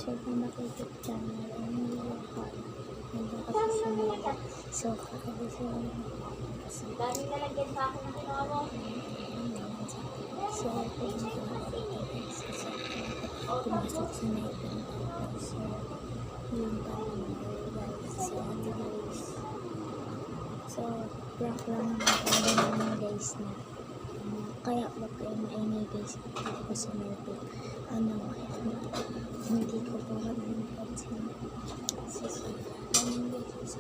Welcome back to YouTube channel. Nandun kasi sa mga. So, kakabisa ko lang. Dami nalagyan pa ako ng ginawa mo. So, pumunta ako guys. Kasi pumasok sa meeting. So, yun pa guys. So, ano guys. So, prank lang naman guys na. Kaya wag kayo maingay guys dito sa meeting. Hindi ko po pansin. Ganun guys.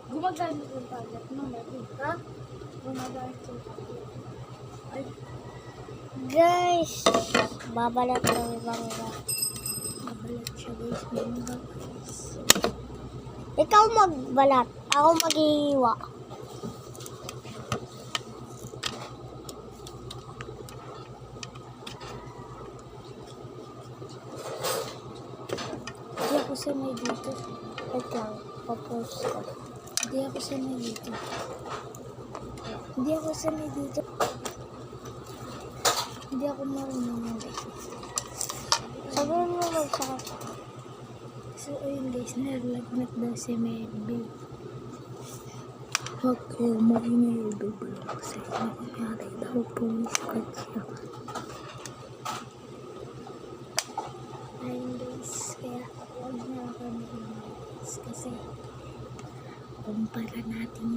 Gumagamit yung tablet mo, Mati. Ha? Gumagamit yung tablet. Ay. Guys, babalat daw yung bangga. Babalat siya guys. Bangga guys. Ikaw magbalat. Ako maghihiwa. Hindi ako sanay dito. Wait lang. Papost ko. Hindi ako sanay dito. Hindi ako sanay dito. Hindi ako marunong guys. Sabihin mo magsakap. So ayun guys, nalagnat daw si Melby. Huwag kayo maingay bubulong kasi nangyari daw pumiskat siya. Ayun guys, kaya huwag na kami guys kasi kumpara natin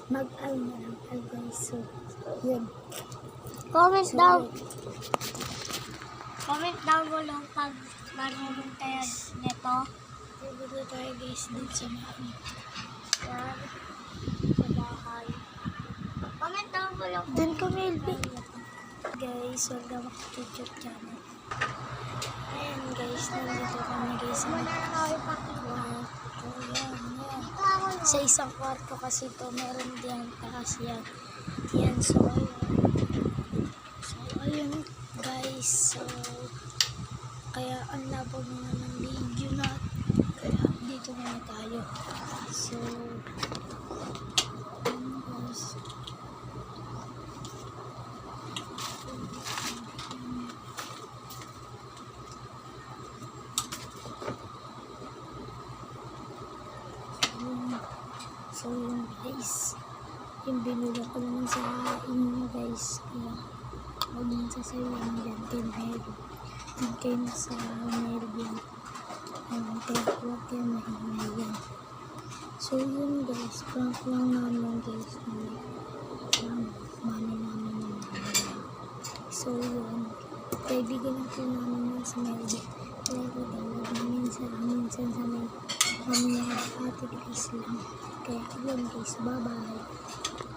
mag-aw na lang guys. So, yun. Comment down. Comment down below pag marunong tayo nito. Bibili tayo guys dito sa bahay. Sa bahay. Comment down below. Doon ko Melby. Guys, welcome back to YouTube channel. Ayan guys, nandito kami guys sa sa isang kwarto kasi ito, meron diyan takas yan. Yan, so ayun guys, so kaya ang labo na ng video na kaya dito na tayo. So ayun guys, so yun guys, yung binula ko naman sa inyo guys, kaya huwag nang sasabihin dyan kay Mary, huwag kayo nasa Mary yan, kaya huwag kayo mahingay yan. So yun guys, prank lang naman guys, mami namin yung so yun, kaibigan lang po namin yung sa Mary, kaya ko talaga minsan sa may kami na ate guys lang. Kaya yun guys, bye bye.